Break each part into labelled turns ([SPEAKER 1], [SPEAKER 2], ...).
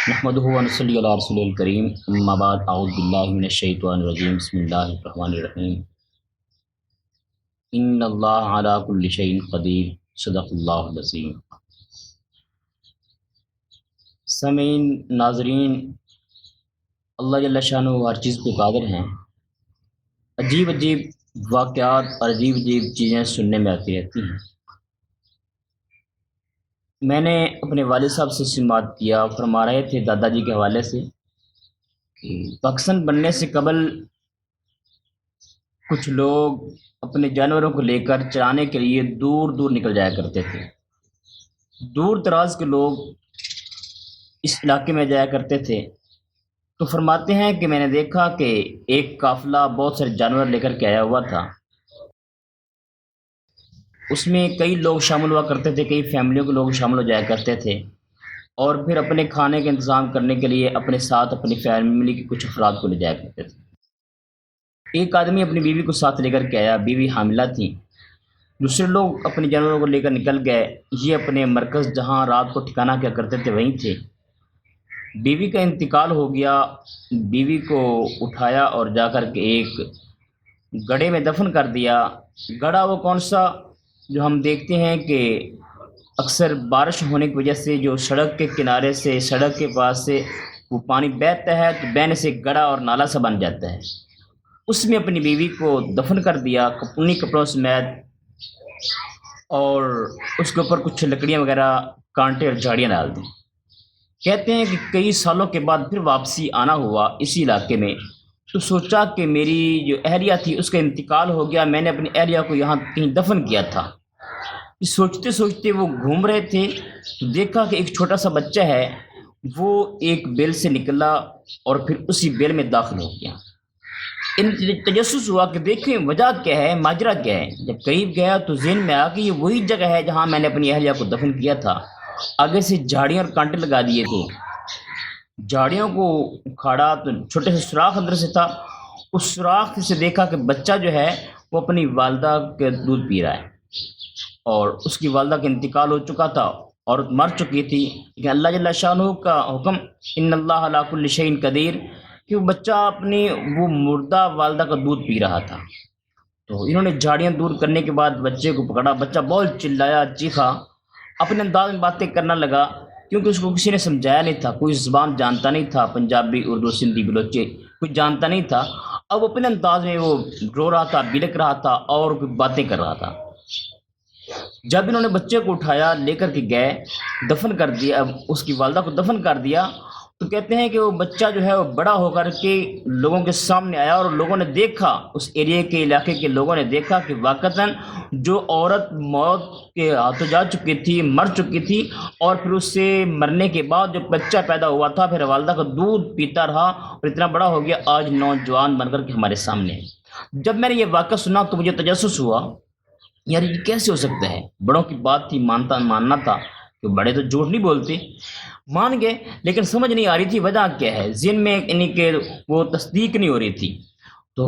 [SPEAKER 1] نحمده ونصلي على رسول الكريم اما بعد اعوذ باللہ من الشیطان الرجیم بسم اللہ الرحمن الرحیم ان اللہ علی کل شیء قدیر صدق اللہ العظیم۔ سامعین، ناظرین، اللہ جل شانہ ہر چیز پہ قادر ہیں۔ عجیب عجیب واقعات اور عجیب عجیب چیزیں سننے میں آتی رہتی ہیں۔ میں نے اپنے والد صاحب سے سماعت کیا، فرما رہے تھے دادا جی کے حوالے سے کہ پاکستان بننے سے قبل کچھ لوگ اپنے جانوروں کو لے کر چرانے کے لیے دور دور نکل جایا کرتے تھے۔ دور دراز کے لوگ اس علاقے میں جایا کرتے تھے، تو فرماتے ہیں کہ میں نے دیکھا کہ ایک قافلہ بہت سارے جانور لے کر کے آیا ہوا تھا۔ اس میں کئی لوگ شامل ہوا کرتے تھے، کئی فیملیوں کے لوگ شامل ہو جایا کرتے تھے، اور پھر اپنے کھانے کا انتظام کرنے کے لیے اپنے ساتھ اپنی فیملی کے کچھ افراد کو لے جایا کرتے تھے۔ ایک آدمی اپنی بیوی کو ساتھ لے کر کے آیا، بیوی حاملہ تھی۔ دوسرے لوگ اپنے جانوروں کو لے کر نکل گئے، یہ اپنے مرکز جہاں رات کو ٹھکانہ کیا کرتے تھے وہیں تھے۔ بیوی کا انتقال ہو گیا، بیوی کو اٹھایا اور جا کر کے ایک گڑھے میں دفن کر دیا۔ گڑھا وہ کون سا جو ہم دیکھتے ہیں کہ اکثر بارش ہونے کی وجہ سے جو سڑک کے کنارے سے، سڑک کے پاس سے وہ پانی بہتا ہے تو بہنے سے گڑھا اور نالا سا بن جاتا ہے۔ اس میں اپنی بیوی کو دفن کر دیا انہی کپڑوں سمیت، اور اس کے اوپر کچھ لکڑیاں وغیرہ، کانٹے اور جھاڑیاں ڈال دیں۔ کہتے ہیں کہ کئی سالوں کے بعد پھر واپسی آنا ہوا اسی علاقے میں، تو سوچا کہ میری جو اہلیہ تھی اس کا انتقال ہو گیا، میں نے اپنی اہلیہ کو یہاں کہیں دفن کیا تھا۔ سوچتے سوچتے وہ گھوم رہے تھے تو دیکھا کہ ایک چھوٹا سا بچہ ہے، وہ ایک بیل سے نکلا اور پھر اسی بیل میں داخل ہو گیا۔ ان تجسس ہوا کہ دیکھیں وجہ کیا ہے، ماجرا کیا ہے۔ جب قریب گیا تو ذہن میں آیا کہ یہ وہی جگہ ہے جہاں میں نے اپنی اہلیہ کو دفن کیا تھا۔ آگے سے جھاڑیاں اور کانٹے لگا دیے تھے، جھاڑیوں کو اکھاڑا تو چھوٹے سے سوراخ اندر سے تھا، اس سوراخ سے دیکھا کہ بچہ جو ہے وہ اپنی والدہ کے دودھ پی رہا ہے، اور اس کی والدہ کا انتقال ہو چکا تھا، عورت مر چکی تھی، لیکن اللہ جل شانہ کا حکم ان اللہ علی کل شیء قدیر کہ وہ بچہ اپنی وہ مردہ والدہ کا دودھ پی رہا تھا۔ تو انہوں نے جھاڑیاں دور کرنے کے بعد بچے کو پکڑا، بچہ بہت چلایا، چیخا، اپنے انداز میں باتیں کرنا لگا، کیونکہ اس کو کسی نے سمجھایا نہیں تھا، کوئی زبان جانتا نہیں تھا، پنجابی، اردو، سندھی، بلوچی کوئی جانتا نہیں تھا۔ اب اپنے انداز میں وہ رو رہا تھا، بلک رہا تھا اور کوئی باتیں کر رہا تھا۔ جب انہوں نے بچے کو اٹھایا، لے کر کے گئے، دفن کر دیا، اس کی والدہ کو دفن کر دیا، تو کہتے ہیں کہ وہ بچہ جو ہے وہ بڑا ہو کر کے لوگوں کے سامنے آیا، اور لوگوں نے دیکھا، اس ایریے کے علاقے کے لوگوں نے دیکھا کہ واقعتاً جو عورت موت کے ہاتھوں جا چکی تھی، مر چکی تھی، اور پھر اس سے مرنے کے بعد جو بچہ پیدا ہوا تھا پھر والدہ کا دودھ پیتا رہا اور اتنا بڑا ہو گیا، آج نوجوان بن کر کے ہمارے سامنے ہے۔ جب میں نے یہ واقعہ سنا تو مجھے تجسس ہوا، یار یہ کیسے ہو سکتا ہے؟ بڑوں کی بات تھی، ماننا تھا کہ بڑے تو جھوٹ نہیں بولتے، مان گئے، لیکن سمجھ نہیں آ رہی تھی وجہ کیا ہے، ذہن میں یعنی کہ وہ تصدیق نہیں ہو رہی تھی۔ تو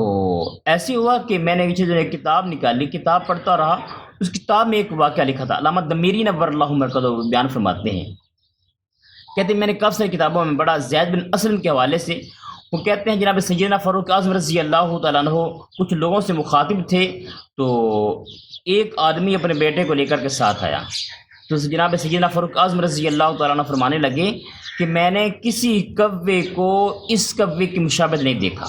[SPEAKER 1] ایسے ہوا کہ میں نے پیچھے جو ایک کتاب نکالی، کتاب پڑھتا رہا، اس کتاب میں ایک واقعہ لکھا تھا، علامہ دمیری نور اللہ مرکزہ بیان فرماتے ہیں، کہتے ہیں میں نے کافی ساری کتابوں میں بڑا، زید بن اسلم کے حوالے سے وہ کہتے ہیں جناب سیدنا فاروق اعظم رضی اللہ تعالیٰ عنہ کچھ لوگوں سے مخاطب تھے، تو ایک آدمی اپنے بیٹے کو لے کر کے ساتھ آیا، تو جناب سیدنا فاروق اعظم رضی اللہ تعالیٰ عنہ فرمانے لگے کہ میں نے کسی کوے کو اس کوے کی مشابہت نہیں دیکھا،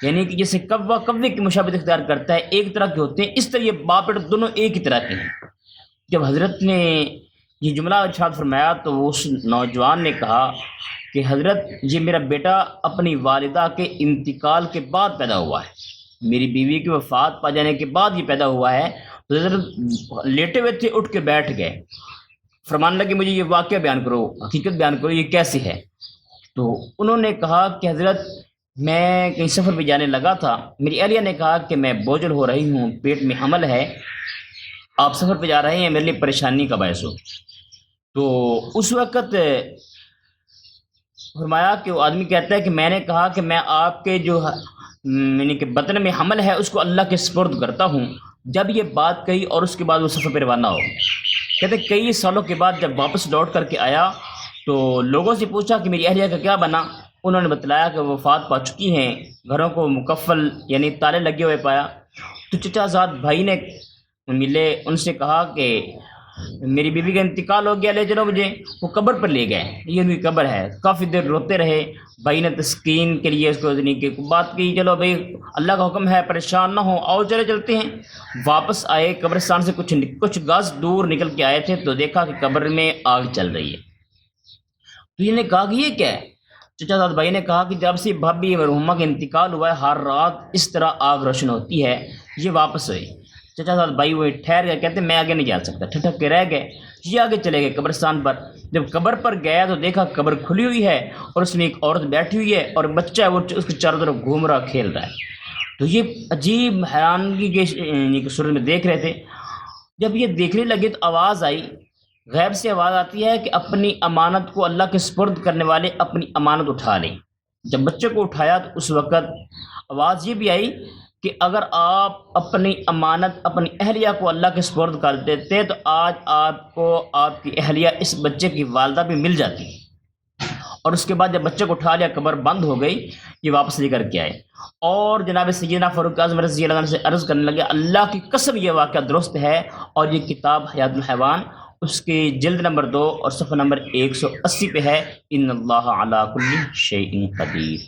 [SPEAKER 1] یعنی کہ جیسے کوے کی مشابہت اختیار کرتا ہے، ایک طرح کے ہوتے ہیں، اس طرح یہ باپ بیٹا دونوں ایک ہی طرح کے ہیں۔ جب حضرت نے یہ جملہ ارشاد فرمایا تو اس نوجوان نے کہا کہ حضرت یہ میرا بیٹا اپنی والدہ کے انتقال کے بعد پیدا ہوا ہے، میری بیوی کی وفات پا جانے کے بعد یہ پیدا ہوا ہے۔ تو حضرت لیٹے ہوئے تھے، اٹھ کے بیٹھ گئے، فرمان لگے مجھے یہ واقعہ بیان کرو، حقیقت بیان کرو، یہ کیسے ہے؟ تو انہوں نے کہا کہ حضرت میں کہیں سفر پہ جانے لگا تھا، میری اہلیہ نے کہا کہ میں بوجھل ہو رہی ہوں، پیٹ میں حمل ہے، آپ سفر پہ جا رہے ہیں، میرے لیے پریشانی کا باعث ہو۔ تو اس وقت فرمایا کہ وہ آدمی کہتا ہے کہ میں نے کہا کہ میں آپ کے جو یعنی کہ بطن میں حمل ہے اس کو اللہ کے سپرد کرتا ہوں۔ جب یہ بات کہی اور اس کے بعد وہ سفر پہ روانہ ہو، کہتے کئی سالوں کے بعد جب واپس لوٹ کر کے آیا تو لوگوں سے پوچھا کہ میری اہلیہ کا کیا بنا؟ انہوں نے بتلایا کہ وہ وفات پا چکی ہیں، گھروں کو مکفل یعنی تالے لگے ہوئے پایا۔ تو چچا زاد بھائی نے ملے، ان سے کہا کہ میری بیوی کا انتقال ہو گیا، لے چلو مجھے۔ وہ قبر پر لے گئے، یہ ان کی قبر ہے۔ کافی دیر روتے رہے، بھائی نے تسکین کے لیے اس کو کی بات کی، چلو بھائی اللہ کا حکم ہے، پریشان نہ ہو، آؤ چلتے ہیں۔ واپس آئے، قبرستان سے کچھ گز دور نکل کے آئے تھے تو دیکھا کہ قبر میں آگ چل رہی ہے۔ تو یہ نے کہا کہ یہ کیا ہے؟ چچا زاد بھائی نے کہا کہ جب سے بھابی مرحومہ کا انتقال ہوا ہے، ہر رات اس طرح آگ روشن ہوتی ہے۔ یہ واپس ہوئے، چچا زاد بھائی وہ ٹھہر گئے، کہتے میں آگے نہیں جا سکتا، ٹھٹک کے رہ گئے۔ یہ آگے چلے گئے قبرستان پر۔ جب قبر پر گیا تو دیکھا قبر کھلی ہوئی ہے اور اس میں ایک عورت بیٹھی ہوئی ہے اور بچہ ہے وہ اس کے چاروں طرف گھوم رہا، کھیل رہا ہے۔ تو یہ عجیب حیرانگی کے صورت میں دیکھ رہے تھے۔ جب یہ دیکھنے لگے تو آواز آئی، غیب سے آواز آتی ہے کہ اپنی امانت کو اللہ کے سپرد کرنے والے اپنی امانت اٹھا لیں۔ جب بچے کو اٹھایا تو اس وقت آواز یہ بھی آئی کہ اگر آپ اپنی امانت اپنی اہلیہ کو اللہ کے سپرد کر دیتے تو آج آپ کو آپ کی اہلیہ اس بچے کی والدہ بھی مل جاتی۔ اور اس کے بعد جب بچے کو اٹھا لیا، قبر بند ہو گئی، یہ واپس لے کر کے آئے اور جناب سیدنا فاروق اعظم رضی اللہ عنہ سے عرض کرنے لگے، اللہ کی قسم یہ واقعہ درست ہے۔ اور یہ کتاب حیات الحیوان اس کی جلد نمبر 2 اور صفحہ نمبر 180 پہ ہے، ان اللہ علی کل شیء قدیر۔